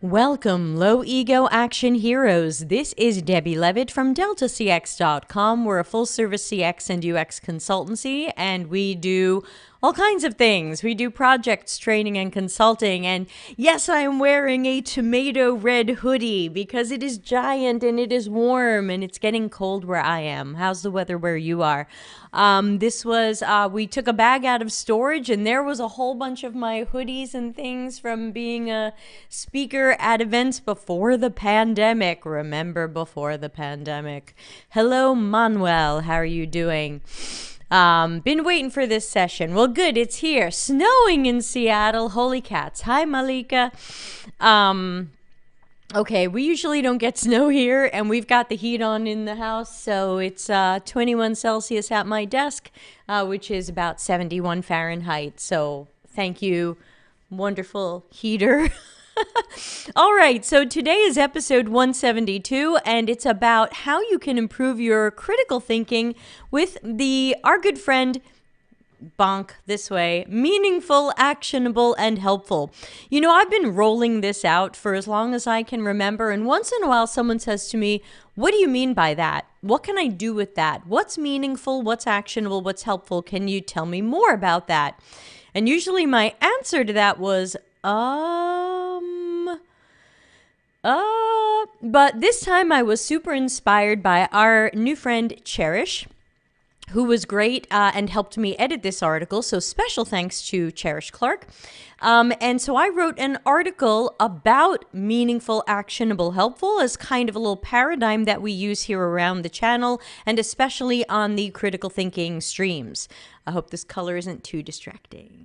Welcome, low ego action heroes. This is Debbie Levitt from DeltaCX.com. We're a full service CX and UX consultancy, and we do all kinds of things. We do projects, training, and consulting. And yes, I am wearing a tomato red hoodie because it is giant and it is warm and it's getting cold where I am. How's the weather where you are? We took a bag out of storage and there was a whole bunch of my hoodies and things from being a speaker at events before the pandemic. Remember, before the pandemic. Hello, Manuel. How are you doing? Been waiting for this session. Well, good. It's here. Snowing in Seattle. Holy cats. Hi, Malika. Okay, we usually don't get snow here, and we've got the heat on in the house, so it's 21 Celsius at my desk, which is about 71 Fahrenheit. So thank you, wonderful heater. All right, so today is episode 172, and it's about how you can improve your critical thinking with our good friend, bonk this way, meaningful, actionable, and helpful. You know, I've been rolling this out for as long as I can remember, and once in a while someone says to me, what do you mean by that? What can I do with that? What's meaningful? What's actionable? What's helpful? Can you tell me more about that? And usually my answer to that was, but this time I was super inspired by our new friend Cherish, who was great and helped me edit this article. So special thanks to Cherish Clark. And so I wrote an article about meaningful, actionable, helpful as kind of a little paradigm that we use here around the channel and especially on the critical thinking streams. I hope this color isn't too distracting.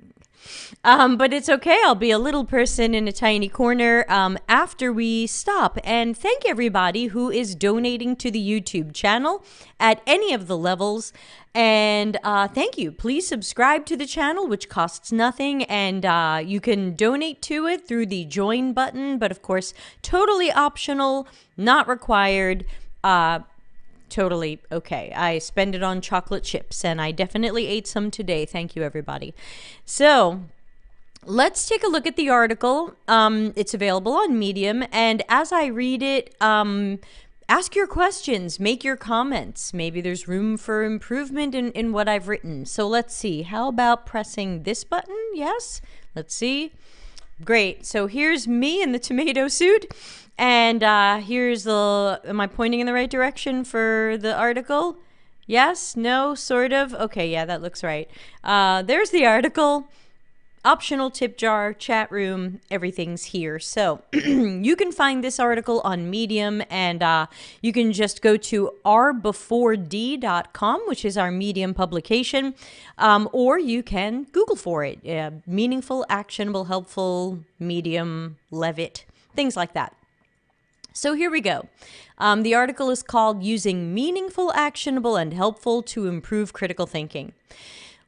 But it's okay. I'll be a little person in a tiny corner after we stop. And thank everybody who is donating to the YouTube channel at any of the levels. And thank you. Please subscribe to the channel, which costs nothing. And you can donate to it through the join button. But of course, totally optional, not required. Totally okay. I spend it on chocolate chips, and I definitely ate some today. Thank you, everybody. So let's take a look at the article. It's available on Medium, and as I read it, ask your questions, make your comments. Maybe there's room for improvement in what I've written. So let's see. How about pressing this button? Yes. Let's see. Great. So here's me in the tomato suit. And here's am I pointing in the right direction for the article? Yes? No? Sort of? Okay, yeah, that looks right. There's the article. Optional tip jar, chat room, everything's here. So you can find this article on Medium, and you can just go to rbeford.com, which is our Medium publication, or you can Google for it. Meaningful, actionable, helpful, Medium, Levitt, things like that. So here we go. The article is called Using Meaningful, Actionable, and Helpful to Improve Critical Thinking.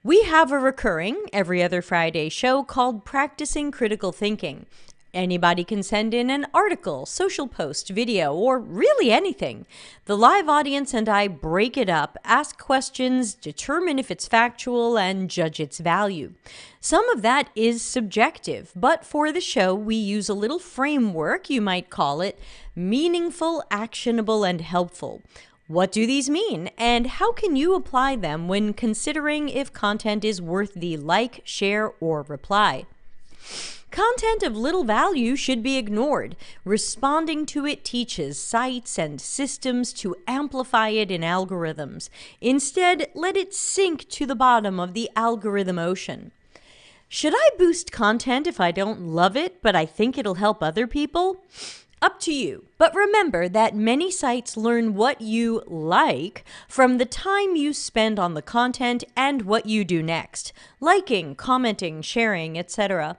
We have a recurring every other Friday show called Practicing Critical Thinking. Anybody can send in an article, social post, video, or really anything. The live audience and I break it up, ask questions, determine if it's factual, and judge its value. Some of that is subjective, but for the show, we use a little framework, you might call it, meaningful, actionable, and helpful. What do these mean, and how can you apply them when considering if content is worth the like, share, or reply? Content of little value should be ignored. Responding to it teaches sites and systems to amplify it in algorithms. Instead, let it sink to the bottom of the algorithm ocean. Should I boost content if I don't love it, but I think it'll help other people? Up to you. But remember that many sites learn what you like from the time you spend on the content and what you do next. Liking, commenting, sharing, etc.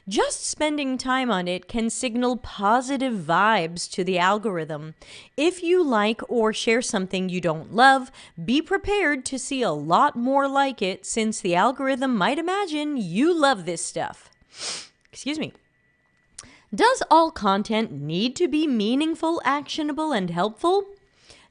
Just spending time on it can signal positive vibes to the algorithm. If you like or share something you don't love, be prepared to see a lot more like it since the algorithm might imagine you love this stuff. Excuse me. Does all content need to be meaningful, actionable, and helpful?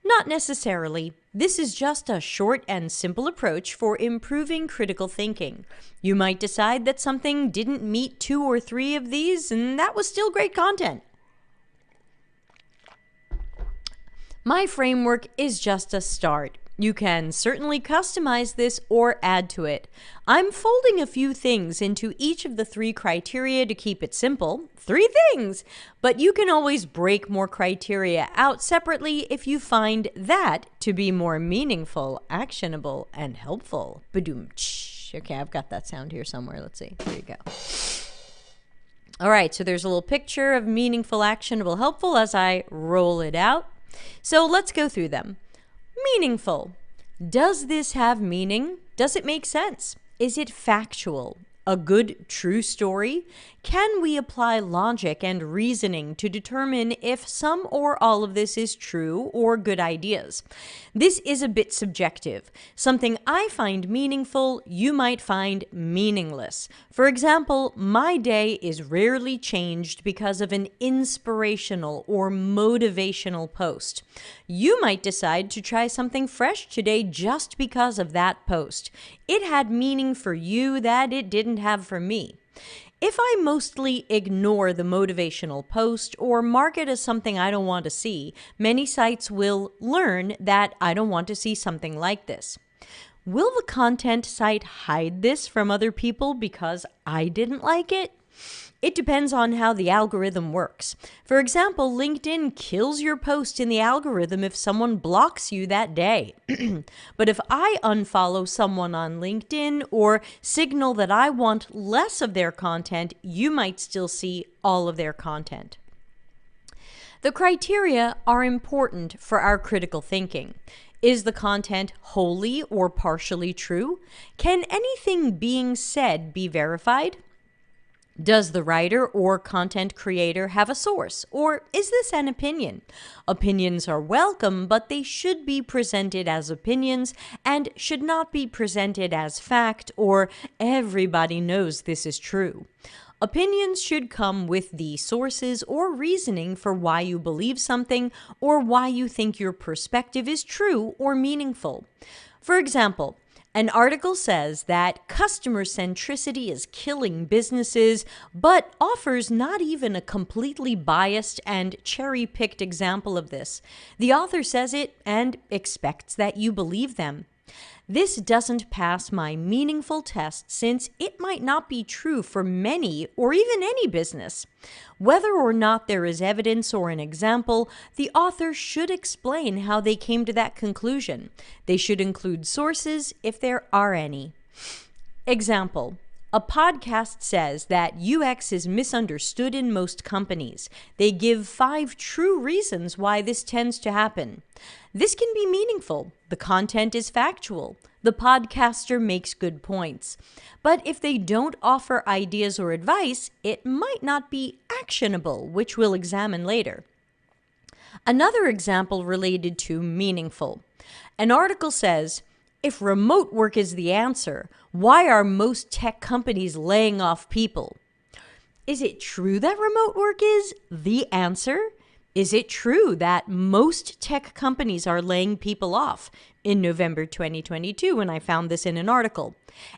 Not necessarily. This is just a short and simple approach for improving critical thinking. You might decide that something didn't meet 2 or 3 of these, and that was still great content. My framework is just a start. You can certainly customize this or add to it. I'm folding a few things into each of the 3 criteria to keep it simple. 3 things! But you can always break more criteria out separately if you find that to be more meaningful, actionable, and helpful. Ba-doom-tsh. Okay, I've got that sound here somewhere. Let's see. There you go. All right, so there's a little picture of meaningful, actionable, helpful as I roll it out. So let's go through them. Meaningful. Does this have meaning? Does it make sense? Is it factual? A good, true story? Can we apply logic and reasoning to determine if some or all of this is true or good ideas? This is a bit subjective. Something I find meaningful, you might find meaningless. For example, my day is rarely changed because of an inspirational or motivational post. You might decide to try something fresh today just because of that post. It had meaning for you that it didn't have for me. If I mostly ignore the motivational post or mark it as something I don't want to see, many sites will learn that I don't want to see something like this. Will the content site hide this from other people because I didn't like it? It depends on how the algorithm works. For example, LinkedIn kills your post in the algorithm if someone blocks you that day. But if I unfollow someone on LinkedIn or signal that I want less of their content, you might still see all of their content. The criteria are important for our critical thinking. Is the content wholly or partially true? Can anything being said be verified? Does the writer or content creator have a source, or is this an opinion? Opinions are welcome, but they should be presented as opinions and should not be presented as fact or everybody knows this is true. Opinions should come with the sources or reasoning for why you believe something or why you think your perspective is true or meaningful. For example, an article says that customer centricity is killing businesses, but offers not even a completely biased and cherry-picked example of this. The author says it and expects that you believe them. This doesn't pass my meaningful test since it might not be true for many or even any business. Whether or not there is evidence or an example, the author should explain how they came to that conclusion. They should include sources if there are any. Example. A podcast says that UX is misunderstood in most companies. They give 5 true reasons why this tends to happen. This can be meaningful. The content is factual. The podcaster makes good points. But if they don't offer ideas or advice, it might not be actionable, which we'll examine later. Another example related to meaningful. An article says, if remote work is the answer, why are most tech companies laying off people? Is it true that remote work is the answer? Is it true that most tech companies are laying people off? In November 2022, when I found this in an article.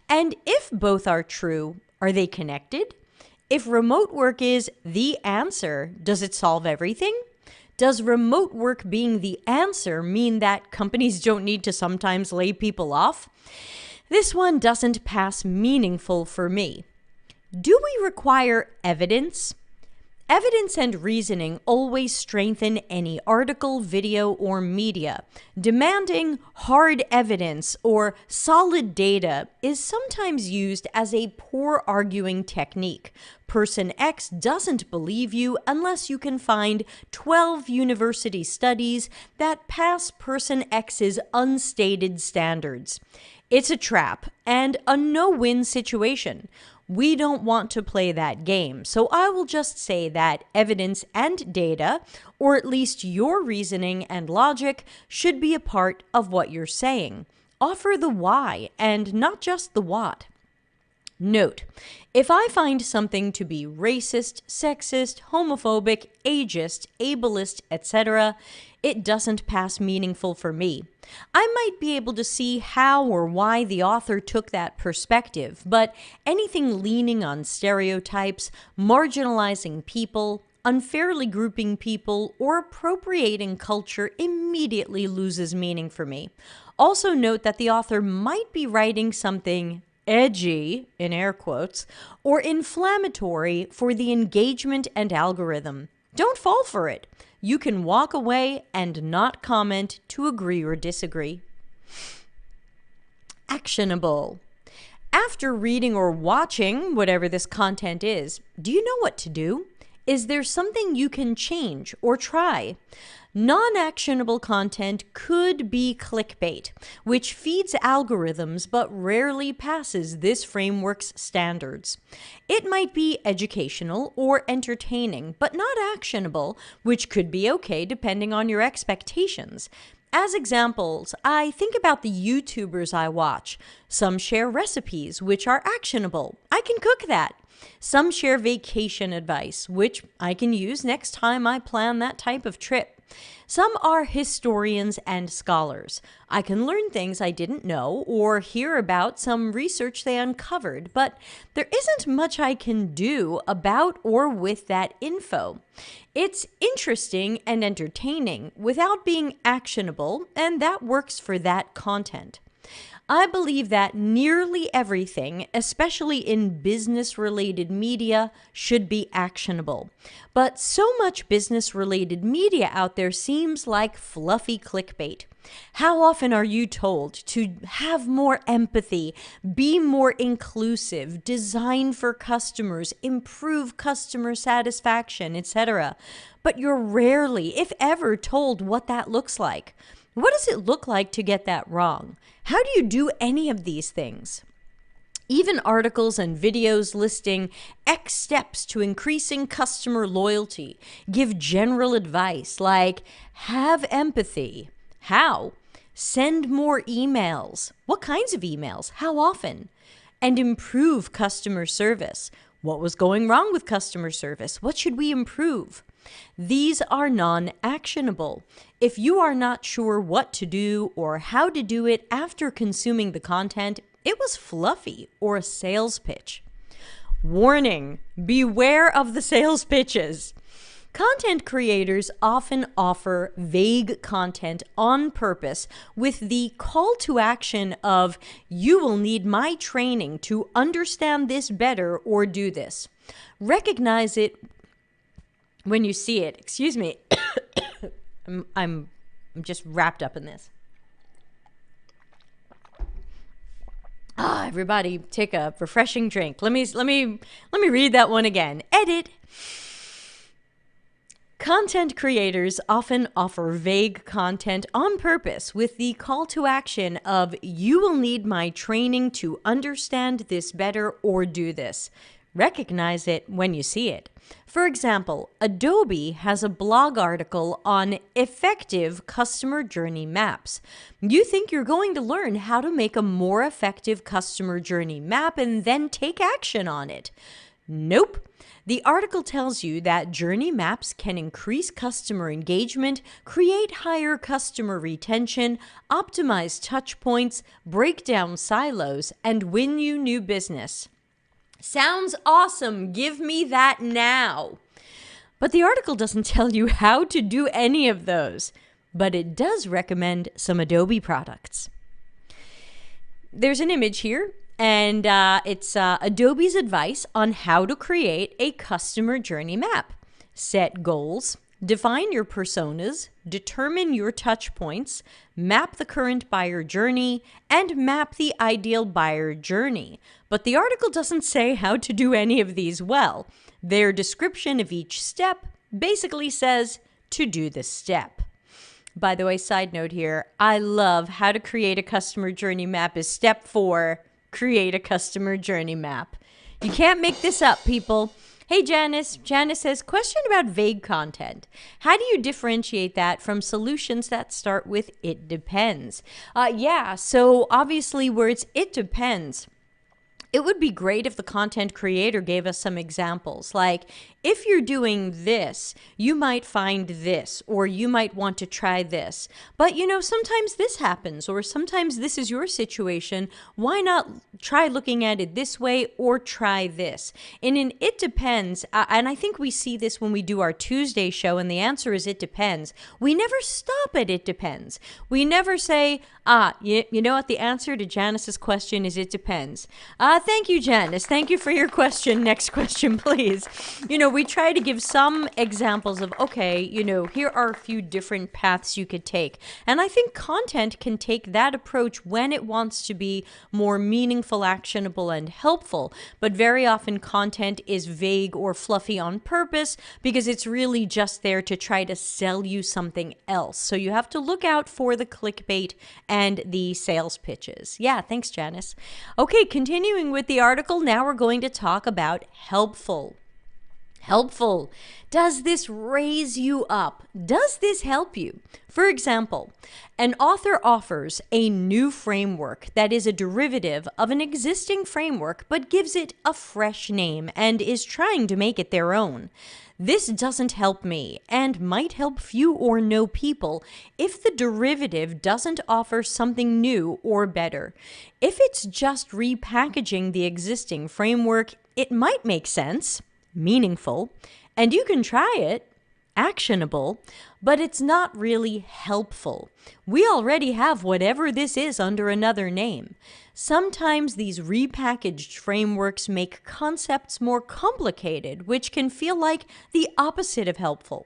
And if both are true, are they connected? If remote work is the answer, does it solve everything? Does remote work being the answer mean that companies don't need to sometimes lay people off? This one doesn't pass meaningful for me. Do we require evidence? Evidence and reasoning always strengthen any article, video, or media. Demanding hard evidence or solid data is sometimes used as a poor arguing technique. Person X doesn't believe you unless you can find 12 university studies that pass Person X's unstated standards. It's a trap and a no-win situation. We don't want to play that game, so I will just say that evidence and data, or at least your reasoning and logic, should be a part of what you're saying. Offer the why and not just the what. Note, if I find something to be racist, sexist, homophobic, ageist, ableist, etc., it doesn't pass meaningful for me. I might be able to see how or why the author took that perspective, but anything leaning on stereotypes, marginalizing people, unfairly grouping people, or appropriating culture immediately loses meaning for me. Also note that the author might be writing something edgy, in air quotes, or inflammatory for the engagement and algorithm. Don't fall for it. You can walk away and not comment to agree or disagree. Actionable. After reading or watching whatever this content is, do you know what to do? Is there something you can change or try? Non-actionable content could be clickbait, which feeds algorithms but rarely passes this framework's standards. It might be educational or entertaining, but not actionable, which could be okay depending on your expectations. As examples, I think about the YouTubers I watch. Some share recipes, which are actionable. I can cook that. Some share vacation advice, which I can use next time I plan that type of trip. Some are historians and scholars. I can learn things I didn't know or hear about some research they uncovered, but there isn't much I can do about or with that info. It's interesting and entertaining without being actionable, and that works for that content. I believe that nearly everything, especially in business-related media, should be actionable. But so much business-related media out there seems like fluffy clickbait. How often are you told to have more empathy, be more inclusive, design for customers, improve customer satisfaction, etc.? But you're rarely, if ever, told what that looks like. What does it look like to get that wrong? How do you do any of these things? Even articles and videos listing X steps to increasing customer loyalty give general advice like have empathy. How? Send more emails. What kinds of emails? How often? And improve customer service. What was going wrong with customer service? What should we improve? These are non-actionable. If you are not sure what to do or how to do it after consuming the content, it was fluffy or a sales pitch. Warning: beware of the sales pitches. Content creators often offer vague content on purpose with the call to action of, you will need my training to understand this better or do this. Recognize it when you see it. Excuse me. I'm just wrapped up in this. Everybody take a refreshing drink. Let me read that one again. Edit. Content creators often offer vague content on purpose with the call to action of, you will need my training to understand this better or do this. Recognize it when you see it. For example, Adobe has a blog article on effective customer journey maps. You think you're going to learn how to make a more effective customer journey map and then take action on it. Nope. The article tells you that journey maps can increase customer engagement, create higher customer retention, optimize touch points, break down silos, and win you new business. Sounds awesome. Give me that now. But the article doesn't tell you how to do any of those, but it does recommend some Adobe products. There's an image here, and it's Adobe's advice on how to create a customer journey map. Set goals, define your personas, determine your touch points, map the current buyer journey, and map the ideal buyer journey. But the article doesn't say how to do any of these well. Their description of each step basically says to do the step. By the way, side note here, I love how to create a customer journey map is step 4, create a customer journey map. You can't make this up, people. Hey, Janice. Janice says, question about vague content. How do you differentiate that from solutions that start with it depends? So obviously where it's it depends, It would be great if the content creator gave us some examples. Like, if you're doing this, you might find this, or you might want to try this. But, sometimes this happens, or sometimes this is your situation. Why not try looking at it this way, or try this? And in It Depends, and I think we see this when we do our Tuesday show, and the answer is it depends. We never stop at it depends. We never say, you know what, the answer to Janice's question is it depends. Thank you, Janice. Thank you for your question. Next question, please. We try to give some examples of, okay, here are a few different paths you could take. And I think content can take that approach when it wants to be more meaningful, actionable, and helpful. But very often content is vague or fluffy on purpose because it's really just there to try to sell you something else. So you have to look out for the clickbait and the sales pitches. Yeah, thanks, Janice. Okay, continuing with the article, now we're going to talk about helpful. Helpful. Does this raise you up? Does this help you? For example, an author offers a new framework that is a derivative of an existing framework but gives it a fresh name and is trying to make it their own. This doesn't help me and might help few or no people if the derivative doesn't offer something new or better. If it's just repackaging the existing framework, it might make sense, meaningful, and you can try it, actionable, but it's not really helpful. We already have whatever this is under another name. Sometimes these repackaged frameworks make concepts more complicated, which can feel like the opposite of helpful.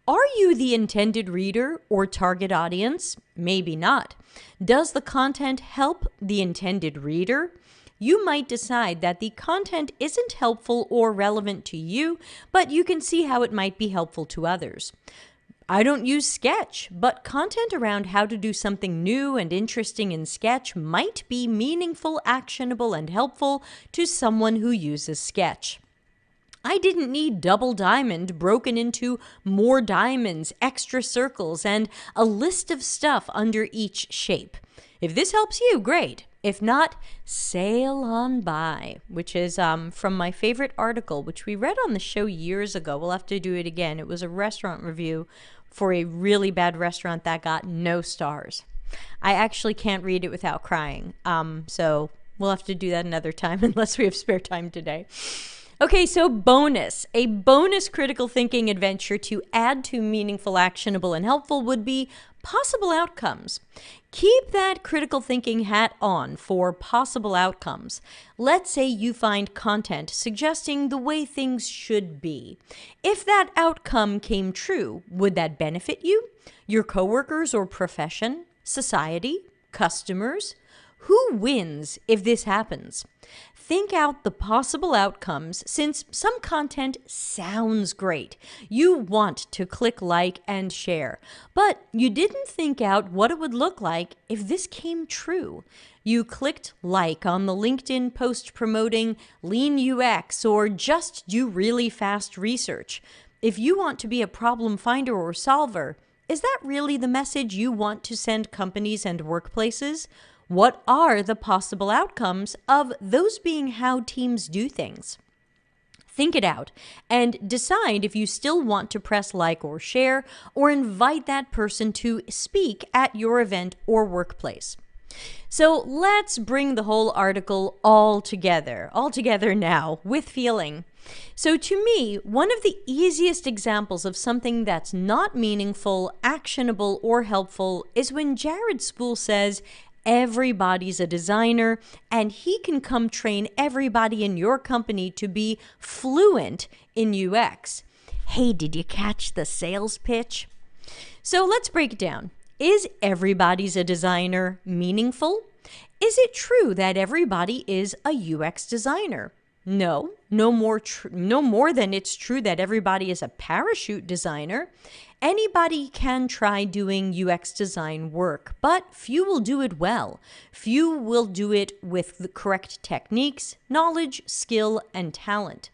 Are you the intended reader or target audience? Maybe not. Does the content help the intended reader? You might decide that the content isn't helpful or relevant to you, but you can see how it might be helpful to others. I don't use Sketch, but content around how to do something new and interesting in Sketch might be meaningful, actionable, and helpful to someone who uses Sketch. I didn't need double diamond broken into more diamonds, extra circles, and a list of stuff under each shape. If this helps you, great. If not, sail on by, which is from my favorite article, which we read on the show years ago. We'll have to do it again. It was a restaurant review for a really bad restaurant that got no stars. I actually can't read it without crying. So we'll have to do that another time unless we have spare time today. Okay, so bonus. A bonus critical thinking adventure to add to meaningful, actionable, and helpful would be possible outcomes. Keep that critical thinking hat on for possible outcomes. Let's say you find content suggesting the way things should be. If that outcome came true, would that benefit you, your coworkers or profession, society, customers? Who wins if this happens? Think out the possible outcomes since some content sounds great. You want to click like and share, but you didn't think out what it would look like if this came true. You clicked like on the LinkedIn post promoting lean UX or just do really fast research. If you want to be a problem finder or solver, is that really the message you want to send companies and workplaces? What are the possible outcomes of those being how teams do things? Think it out and decide if you still want to press like or share or invite that person to speak at your event or workplace. So let's bring the whole article all together now with feeling. So to me, one of the easiest examples of something that's not meaningful, actionable, or helpful is when Jared Spool says, everybody's a designer, and he can come train everybody in your company to be fluent in UX. Hey, did you catch the sales pitch? So let's break it down. Is everybody's a designer meaningful? Is it true that everybody is a UX designer? No more than it's true that everybody is a parachute designer. Anybody can try doing UX design work, but few will do it well. Few will do it with the correct techniques, knowledge, skill, and talent.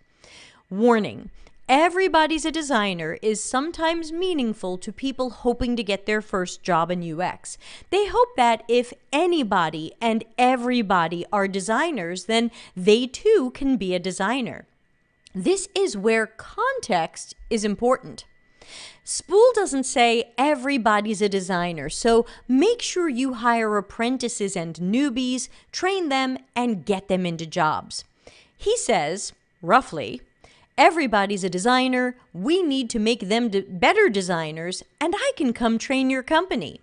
Warning, Everybody's a designer is sometimes meaningful to people hoping to get their first job in UX. They hope that if anybody and everybody are designers, then they too can be a designer. This is where context is important. Spool doesn't say everybody's a designer, so make sure you hire apprentices and newbies, train them, and get them into jobs. He says, roughly, everybody's a designer, we need to make them better designers, and I can come train your company.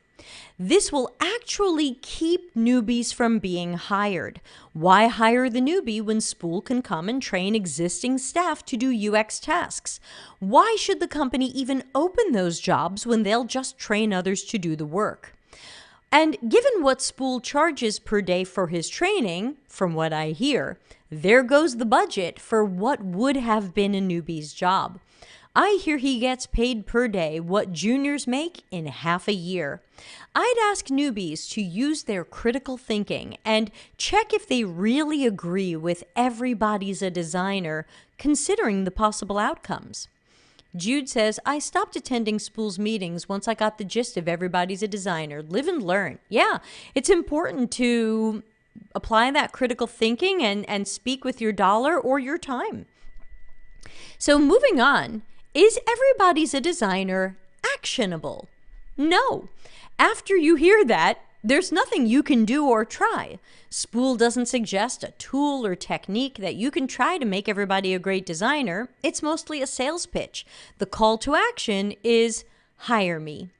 This will actually keep newbies from being hired. Why hire the newbie when Spool can come and train existing staff to do UX tasks? Why should the company even open those jobs when they'll just train others to do the work? And given what Spool charges per day for his training, from what I hear, there goes the budget for what would have been a newbie's job. I hear he gets paid per day what juniors make in half a year. I'd ask newbies to use their critical thinking and check if they really agree with everybody's a designer, considering the possible outcomes. Jude says, I stopped attending Spool's meetings once I got the gist of everybody's a designer. Live and learn. Yeah, it's important to apply that critical thinking and speak with your dollar or your time. So moving on, is everybody's a designer actionable? No. After you hear that, there's nothing you can do or try. Spool doesn't suggest a tool or technique that you can try to make everybody a great designer. It's mostly a sales pitch. The call to action is hire me.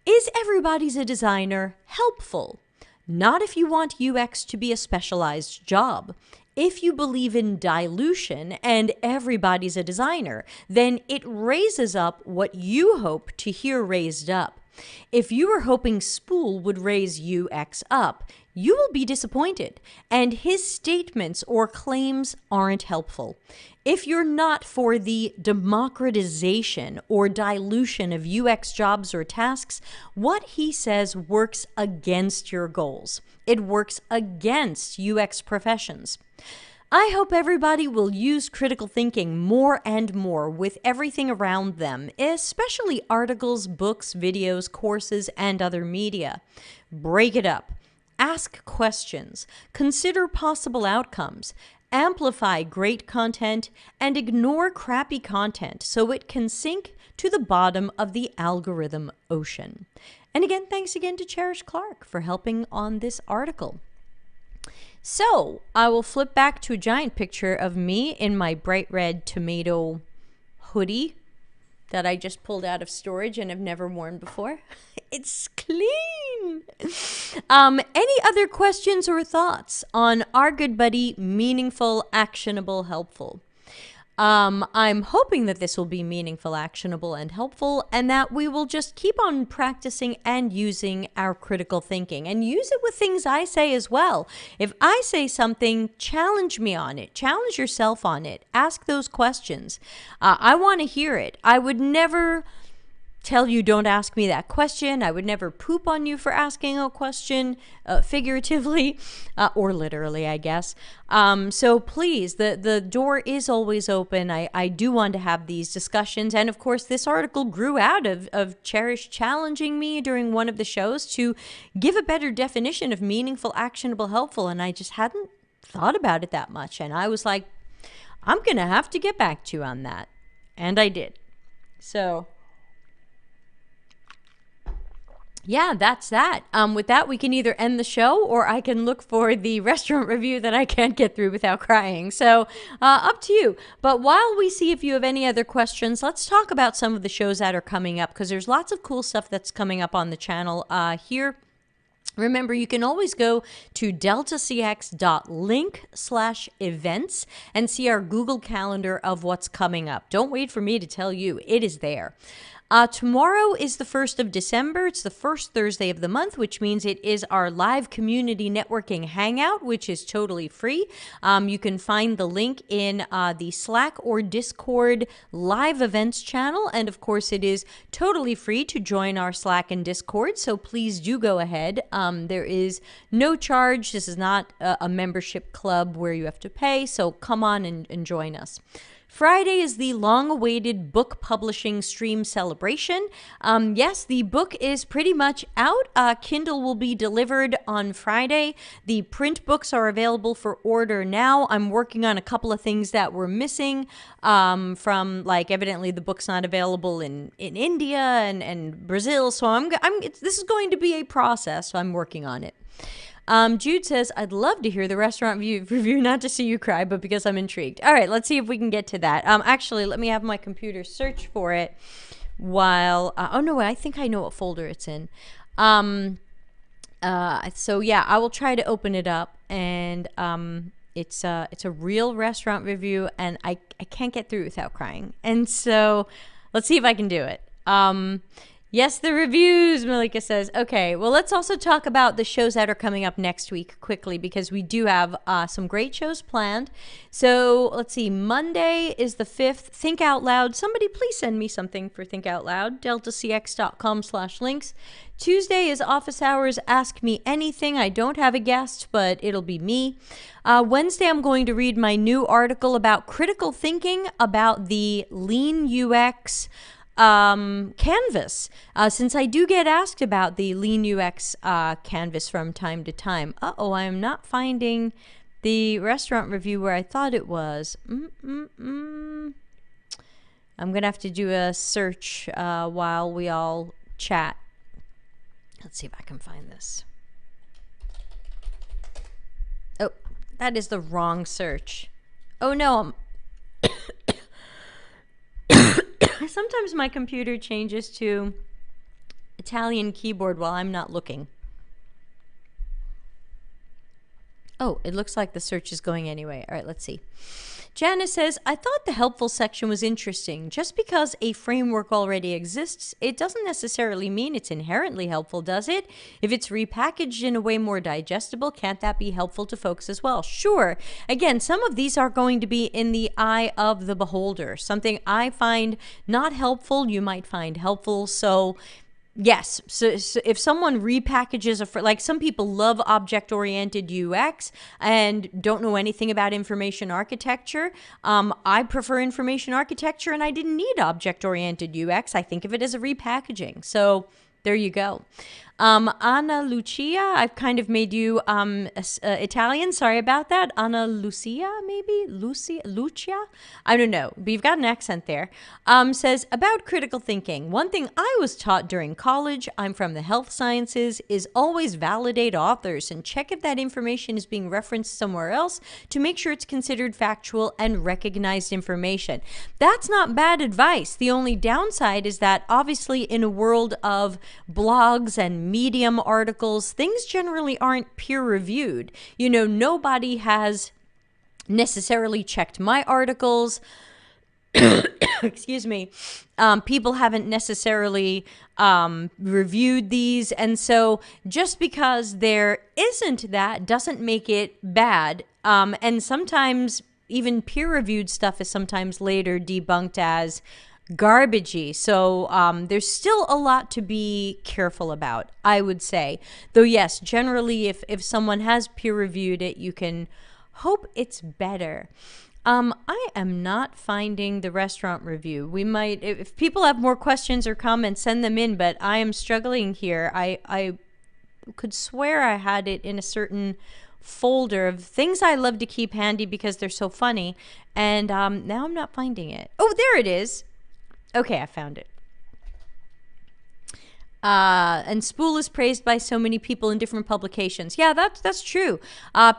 Is everybody's a designer helpful? Not if you want UX to be a specialized job. If you believe in dilution and everybody's a designer, then it raises up what you hope to hear raised up. If you were hoping Spool would raise UX up, you will be disappointed, and his statements or claims aren't helpful. If you're not for the democratization or dilution of UX jobs or tasks, what he says works against your goals. It works against UX professions. I hope everybody will use critical thinking more and more with everything around them, especially articles, books, videos, courses, and other media. Break it up. Ask questions. Consider possible outcomes. Amplify great content and ignore crappy content so it can sink to the bottom of the algorithm ocean. And again, thanks again to Cherish Clark for helping on this article. So I will flip back to a giant picture of me in my bright red tomato hoodie that I just pulled out of storage and have never worn before. It's clean. Any other questions or thoughts on our good buddy, meaningful, actionable, helpful? I'm hoping that this will be meaningful, actionable, and helpful, and that we will just keep on practicing and using our critical thinking, and use it with things I say as well. If I say something, challenge me on it. Challenge yourself on it. Ask those questions. I want to hear it. I would never tell you don't ask me that question. I would never poop on you for asking a question, figuratively or literally, I guess. So please, the door is always open. I do want to have these discussions. And of course, this article grew out of Cherish challenging me during one of the shows to give a better definition of meaningful, actionable, helpful. And I just hadn't thought about it that much. And I was like, I'm going to have to get back to you on that. And I did. So yeah, that's that. With that, we can either end the show or I can look for the restaurant review that I can't get through without crying. So up to you. But while we see if you have any other questions, let's talk about some of the shows that are coming up, because there's lots of cool stuff that's coming up on the channel here. Remember, you can always go to deltacx.link/events and see our Google Calendar of what's coming up. Don't wait for me to tell you. It is there. Tomorrow is the 1st of December. It's the first Thursday of the month, which means it is our live community networking hangout, which is totally free. You can find the link in the Slack or Discord live events channel. And of course, it is totally free to join our Slack and Discord. So please do go ahead. There is no charge. This is not a membership club where you have to pay. So come on and join us. Friday is the long-awaited book publishing stream celebration. Yes, the book is pretty much out. Kindle will be delivered on Friday. The print books are available for order now. I'm working on a couple of things that were missing from, like, evidently the book's not available in India and Brazil. So this is going to be a process, so I'm working on it. Jude says, I'd love to hear the restaurant review, not to see you cry, but because I'm intrigued. All right, let's see if we can get to that. Actually, let me have my computer search for it while, oh no, I think I know what folder it's in. So yeah, I will try to open it up, and it's a real restaurant review, and I can't get through it without crying. And so let's see if I can do it. Yes, the reviews, Malika says. Okay, well, let's also talk about the shows that are coming up next week quickly, because we do have some great shows planned. So let's see, Monday is the 5th. Think Out Loud. Somebody please send me something for Think Out Loud. deltacx.com/links. Tuesday is Office Hours. Ask Me Anything. I don't have a guest, but it'll be me. Wednesday, I'm going to read my new article about critical thinking about the Lean UX canvas, since I do get asked about the Lean UX canvas from time to time. I am not finding the restaurant review where I thought it was. I'm gonna have to do a search while we all chat. Let's see if I can find this. Oh, that is the wrong search. Oh no, sometimes my computer changes to Italian keyboard while I'm not looking. Oh, it looks like the search is going anyway. All right, let's see. Janice says, I thought the helpful section was interesting. Just because a framework already exists, it doesn't necessarily mean it's inherently helpful, does it? If it's repackaged in a way more digestible, can't that be helpful to folks as well? Sure. Again, some of these are going to be in the eye of the beholder. Something I find not helpful, you might find helpful. So yes, so if someone repackages like some people love object-oriented UX and don't know anything about information architecture. I prefer information architecture, and I didn't need object-oriented UX. I think of it as a repackaging. So there you go. Anna Lucia, I've kind of made you Italian. Sorry about that. Anna Lucia, maybe? Lucia? I don't know, but you've got an accent there. Says, about critical thinking. One thing I was taught during college, I'm from the health sciences, is always validate authors and check if that information is being referenced somewhere else to make sure it's considered factual and recognized information. That's not bad advice. The only downside is that obviously in a world of blogs and Medium articles, things generally aren't peer-reviewed. You know, nobody has necessarily checked my articles. Excuse me. People haven't necessarily reviewed these. And so just because there isn't that doesn't make it bad. And sometimes even peer-reviewed stuff is sometimes later debunked as garbagey. So there's still a lot to be careful about, I would say. Though yes, generally if someone has peer reviewed it, you can hope it's better. I am not finding the restaurant review. We might, if people have more questions or comments, send them in, but I am struggling here. I could swear I had it in a certain folder of things I love to keep handy because they're so funny, and now I'm not finding it. Oh, there it is. Okay, I found it. And Spool is praised by so many people in different publications. Yeah, that's true.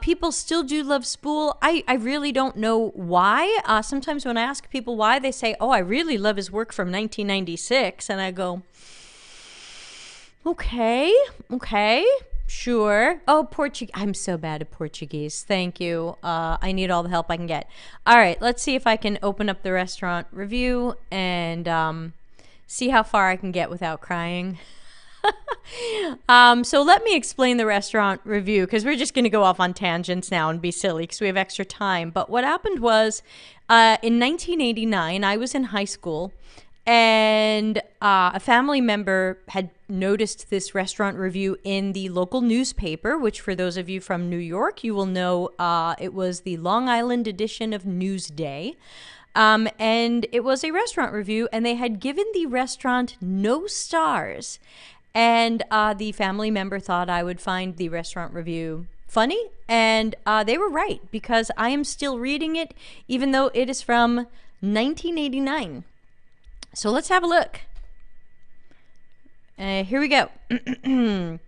People still do love Spool. I really don't know why. Sometimes when I ask people why, they say, oh, I really love his work from 1996. And I go, okay, sure. Oh, Portuguese. I'm so bad at Portuguese. Thank you. I need all the help I can get. All right, let's see if I can open up the restaurant review and see how far I can get without crying. So let me explain the restaurant review, because we're just going to go off on tangents now and be silly because we have extra time. But what happened was in 1989, I was in high school, and a family member had noticed this restaurant review in the local newspaper, which for those of you from New York, you will know it was the Long Island edition of Newsday. And it was a restaurant review, and they had given the restaurant no stars. And the family member thought I would find the restaurant review funny, and they were right, because I am still reading it, even though it is from 1989. So let's have a look. Here we go. And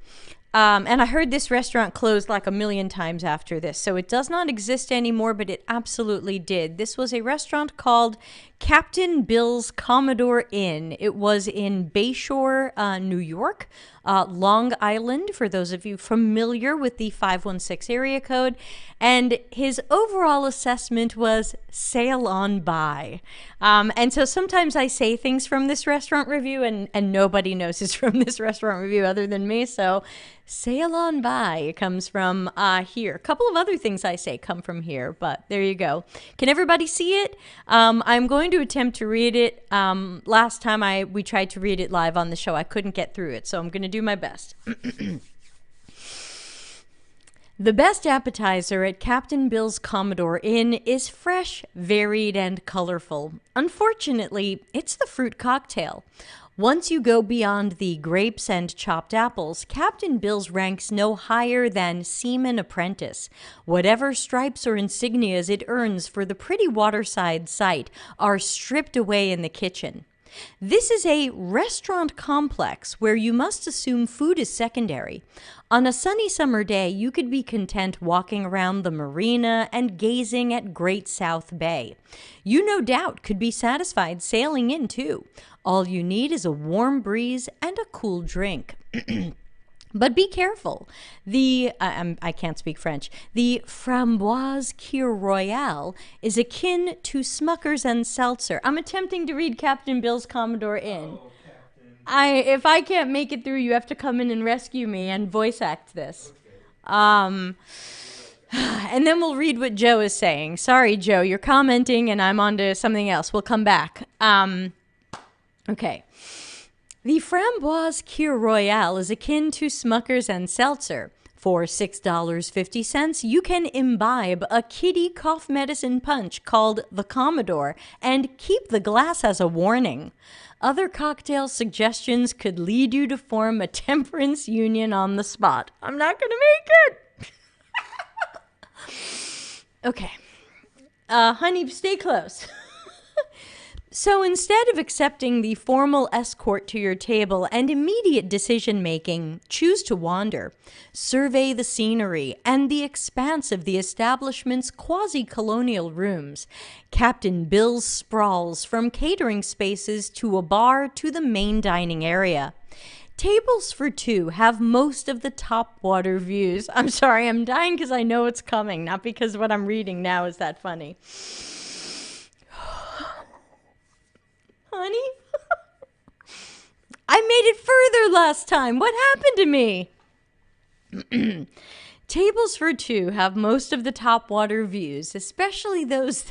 I heard this restaurant closed like a million times after this, so it does not exist anymore, but it absolutely did. This was a restaurant called Captain Bill's Commodore Inn. It was in Bayshore, New York, Long Island, for those of you familiar with the 516 area code. And his overall assessment was sail on by. And so sometimes I say things from this restaurant review, and nobody knows it's from this restaurant review other than me. So sail on by comes from here. A couple of other things I say come from here, but there you go. Can everybody see it? I'm going to attempt to read it. Last time we tried to read it live on the show, I couldn't get through it, so I'm going to do my best. The best appetizer at Captain Bill's Commodore Inn is fresh, varied, and colorful. Unfortunately, it's the fruit cocktail. Once you go beyond the grapes and chopped apples, Captain Bill's ranks no higher than seaman apprentice. Whatever stripes or insignias it earns for the pretty waterside sight are stripped away in the kitchen. This is a restaurant complex where you must assume food is secondary. On a sunny summer day, you could be content walking around the marina and gazing at Great South Bay. You no doubt could be satisfied sailing in too. All you need is a warm breeze and a cool drink. But be careful. I can't speak French. The framboise Kir Royale is akin to Smuckers and Seltzer. I'm attempting to read Captain Bill's Commodore Inn. Oh, Captain. If I can't make it through, you have to come in and rescue me and voice act this. Okay. And then we'll read what Joe is saying. Sorry, Joe, you're commenting and I'm on to something else. We'll come back. Okay. The framboise Kir Royale is akin to Smuckers and Seltzer. For $6.50, you can imbibe a kiddie cough medicine punch called the Commodore and keep the glass as a warning. Other cocktail suggestions could lead you to form a temperance union on the spot. I'm not going to make it. Okay. Honey, stay close. So instead of accepting the formal escort to your table and immediate decision-making, choose to wander. Survey the scenery and the expanse of the establishment's quasi-colonial rooms. Captain Bill's sprawls from catering spaces to a bar to the main dining area. Tables for two have most of the top water views. I'm sorry, I'm dying because I know it's coming, not because what I'm reading now is that funny. Honey? I made it further last time. What happened to me? Tables for two have most of the top water views, especially those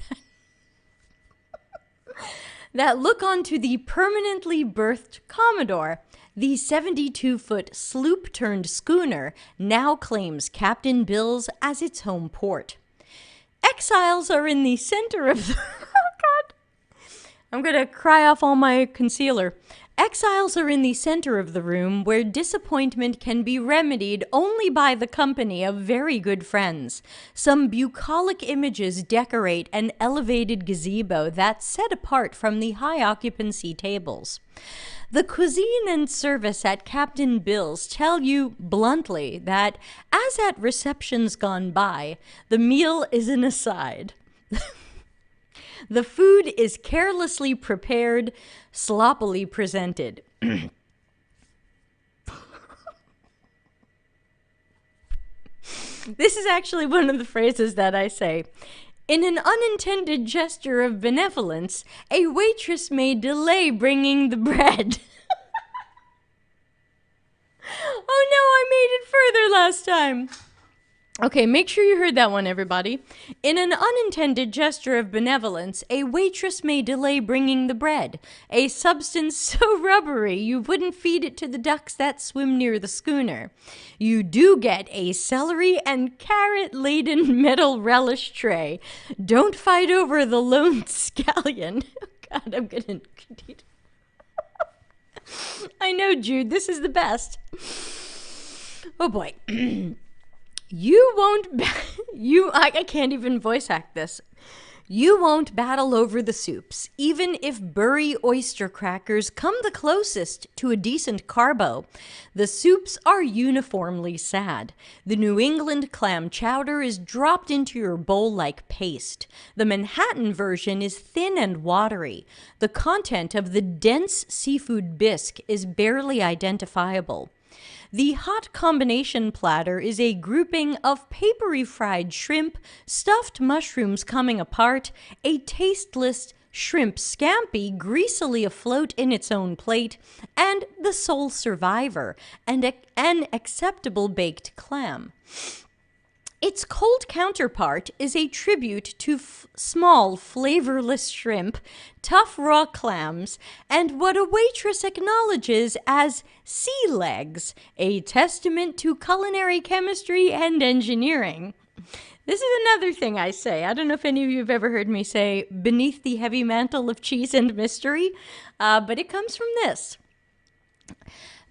that look onto the permanently berthed Commodore. The 72-foot sloop-turned schooner now claims Captain Bill's as its home port. Exiles are in the center of the... I'm going to cry off all my concealer. Exiles are in the center of the room where disappointment can be remedied only by the company of very good friends. Some bucolic images decorate an elevated gazebo that's set apart from the high occupancy tables. The cuisine and service at Captain Bill's tell you bluntly that, as at receptions gone by, the meal is an aside. The food is carelessly prepared, sloppily presented. This is actually one of the phrases that I say. In an unintended gesture of benevolence, a waitress may delay bringing the bread. Oh no, I made it further last time. Okay, make sure you heard that one, everybody. In an unintended gesture of benevolence, a waitress may delay bringing the bread, a substance so rubbery you wouldn't feed it to the ducks that swim near the schooner. You do get a celery and carrot-laden metal relish tray. Don't fight over the lone scallion. God, I'm gonna... I know, Jude, this is the best. Oh boy. You won't, I can't even voice act this. You won't battle over the soups, even if Bury oyster crackers come the closest to a decent carbo. The soups are uniformly sad. The New England clam chowder is dropped into your bowl like paste. The Manhattan version is thin and watery. The content of the dense seafood bisque is barely identifiable. The hot combination platter is a grouping of papery fried shrimp, stuffed mushrooms coming apart, a tasteless shrimp scampi greasily afloat in its own plate, and the sole survivor, and an acceptable baked clam. Its cold counterpart is a tribute to small, flavorless shrimp, tough raw clams, and what a waitress acknowledges as sea legs, a testament to culinary chemistry and engineering. This is another thing I say. I don't know if any of you have ever heard me say, beneath the heavy mantle of cheese and mystery, but it comes from this.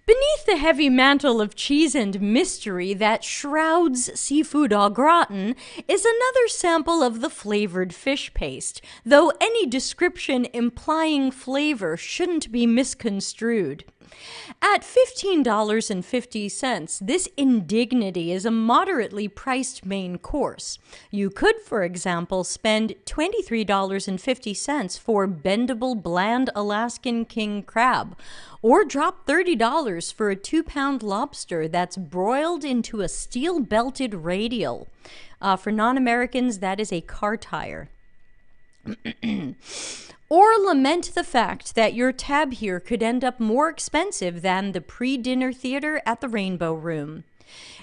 Beneath the heavy mantle of cheese and mystery that shrouds seafood au gratin is another sample of the flavored fish paste, though any description implying flavor shouldn't be misconstrued. At $15.50, this indignity is a moderately priced main course. You could, for example, spend $23.50 for bendable bland Alaskan king crab, or drop $30 for a 2-pound lobster that's broiled into a steel-belted radial. For non-Americans, that is a car tire. Or lament the fact that your tab here could end up more expensive than the pre-dinner theater at the Rainbow Room.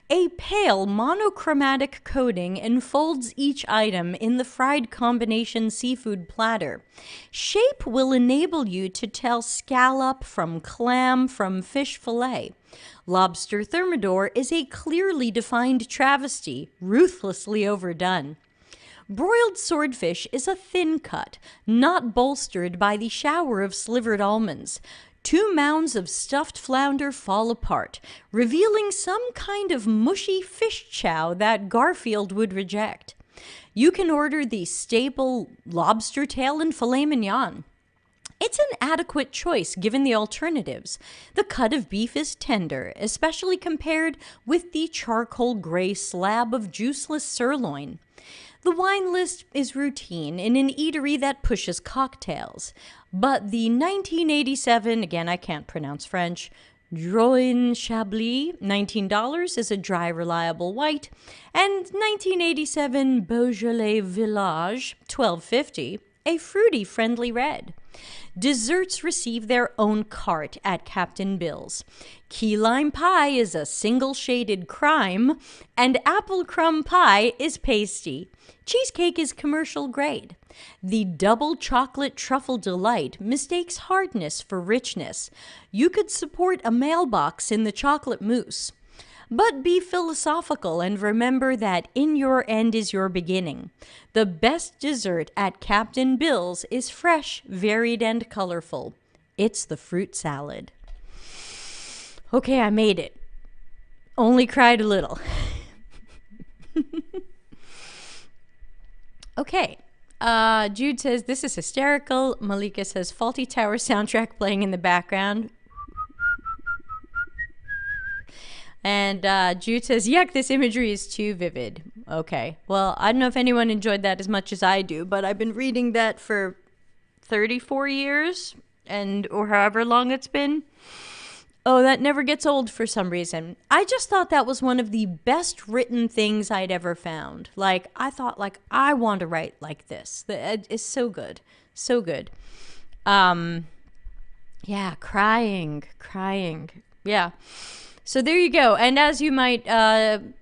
A pale monochromatic coating enfolds each item in the fried combination seafood platter. Shape will enable you to tell scallop from clam from fish fillet. Lobster thermidor is a clearly defined travesty, ruthlessly overdone. Broiled swordfish is a thin cut, not bolstered by the shower of slivered almonds. 2 mounds of stuffed flounder fall apart, revealing some kind of mushy fish chow that Garfield would reject. You can order the staple lobster tail and filet mignon. It's an adequate choice given the alternatives. The cut of beef is tender, especially compared with the charcoal gray slab of juiceless sirloin. The wine list is routine in an eatery that pushes cocktails, but the 1987, again I can't pronounce French, Drouin Chablis, $19 is a dry, reliable white, and 1987 Beaujolais Village, $12.50, a fruity, friendly red. Desserts receive their own cart at Captain Bill's. Key lime pie is a single-shaded crime, and apple crumb pie is pasty. Cheesecake is commercial grade. The double chocolate truffle delight mistakes hardness for richness. You could support a mailbox in the chocolate mousse. But be philosophical and remember that in your end is your beginning. The best dessert at Captain Bill's is fresh, varied, and colorful. It's the fruit salad. Okay, I made it. Only cried a little. Okay. Jude says, this is hysterical. Malika says, Faulty Tower soundtrack playing in the background. And Jude says, yuck, this imagery is too vivid. Okay. Well, I don't know if anyone enjoyed that as much as I do, but I've been reading that for 34 years or however long it's been. Oh, that never gets old for some reason. I just thought that was one of the best written things I'd ever found. Like, I thought, like, I want to write like this. It's so good. So good. Yeah, crying. Yeah. So there you go. And as you might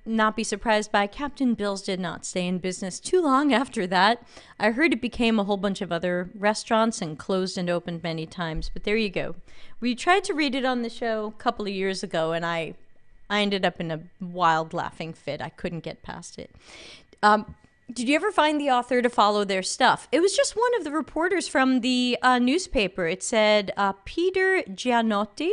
not be surprised by, Captain Bill's did not stay in business too long after that. I heard it became a whole bunch of other restaurants and closed and opened many times. But there you go. We tried to read it on the show a couple of years ago, and I ended up in a wild laughing fit. I couldn't get past it. Did you ever find the author to follow their stuff? It was just one of the reporters from the newspaper. It said Peter Gianotti.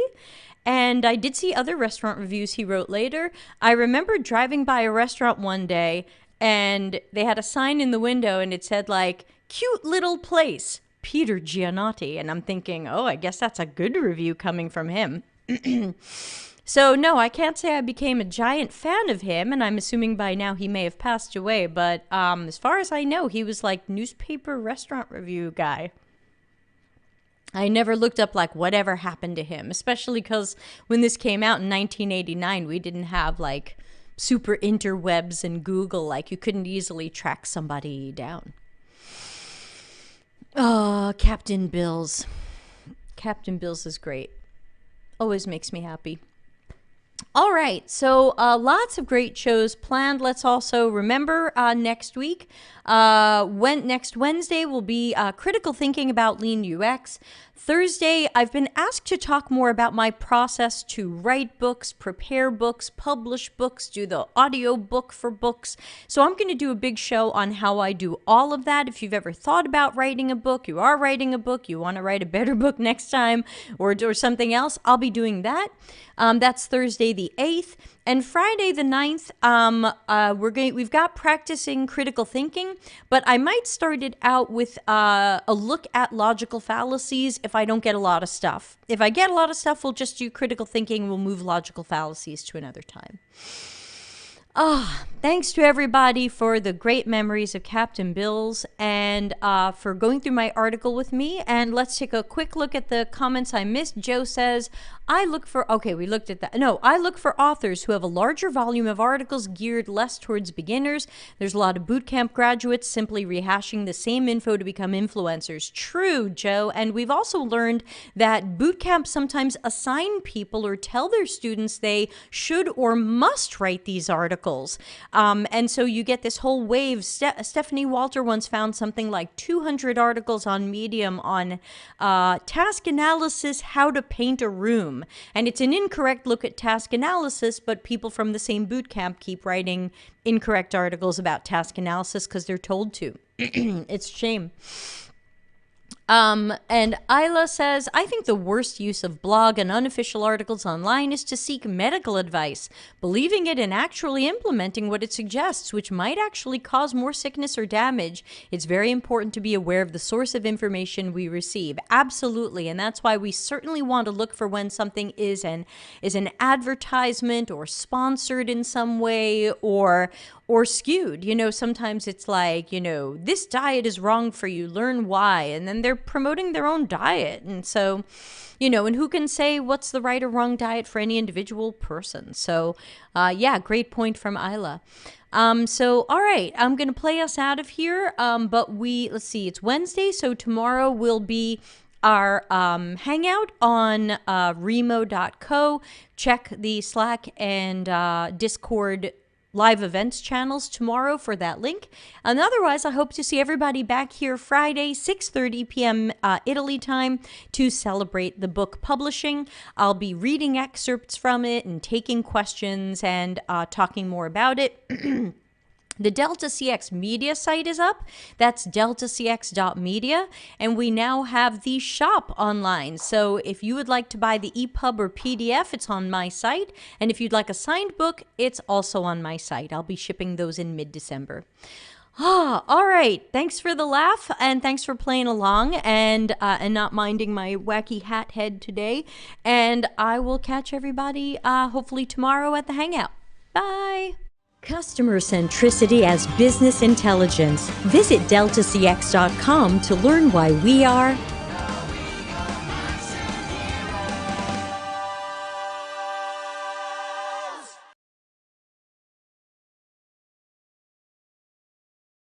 And I did see other restaurant reviews he wrote later. I remember driving by a restaurant one day, and they had a sign in the window, and it said, like, cute little place, Peter Gianotti. And I'm thinking, oh, I guess that's a good review coming from him. So, no, I can't say I became a giant fan of him, and I'm assuming by now he may have passed away. But as far as I know, he was like newspaper restaurant review guy. I never looked up like whatever happened to him, especially because when this came out in 1989, we didn't have like super interwebs and Google. Like you couldn't easily track somebody down. Oh, Captain Bill's. Captain Bill's is great. Always makes me happy. All right, so lots of great shows planned. Let's also remember next week, next Wednesday will be critical thinking about lean UX. Thursday, I've been asked to talk more about my process to write books, prepare books, publish books, do the audio book for books. So I'm going to do a big show on how I do all of that. If you've ever thought about writing a book, you are writing a book, you want to write a better book next time, or something else, I'll be doing that. That's Thursday the 8th. And Friday the 9th, we've got practicing critical thinking, but I might start it out with a look at logical fallacies if I don't get a lot of stuff. If I get a lot of stuff, we'll just do critical thinking. We'll move logical fallacies to another time. Thanks to everybody for the great memories of Captain Bill's and for going through my article with me. And let's take a quick look at the comments I missed. Joe says, I look for authors who have a larger volume of articles geared less towards beginners. There's a lot of bootcamp graduates simply rehashing the same info to become influencers. True, Joe. And we've also learned that bootcamps sometimes assign people or tell their students they should or must write these articles. And so you get this whole wave. Stephanie Walter once found something like 200 articles on Medium on task analysis, how to paint a room. And it's an incorrect look at task analysis, but people from the same boot camp keep writing incorrect articles about task analysis because they're told to. It's a shame. And Isla says, I think the worst use of blog and unofficial articles online is to seek medical advice, believing it and actually implementing what it suggests, which might actually cause more sickness or damage. It's very important to be aware of the source of information we receive. Absolutely. And that's why we certainly want to look for when something is an advertisement or sponsored in some way or skewed. Sometimes it's like, this diet is wrong for you, learn why. And then they're promoting their own diet. And so, and who can say what's the right or wrong diet for any individual person? So, great point from Isla. So, all right, I'm going to play us out of here. But let's see, it's Wednesday. So tomorrow will be our hangout on remo.co. Check the Slack and Discord live events channels tomorrow for that link. And otherwise, I hope to see everybody back here Friday, 6:30 p.m. Italy time to celebrate the book publishing. I'll be reading excerpts from it and taking questions and talking more about it. The Delta CX Media site is up. That's deltacx.media. And we now have the shop online. So if you would like to buy the EPUB or PDF, it's on my site. And if you'd like a signed book, it's also on my site. I'll be shipping those in mid-December. All right. Thanks for the laugh and thanks for playing along and not minding my wacky hat head today. And I will catch everybody hopefully tomorrow at the Hangout. Bye. Customer centricity as business intelligence. Visit deltacx.com to learn why we are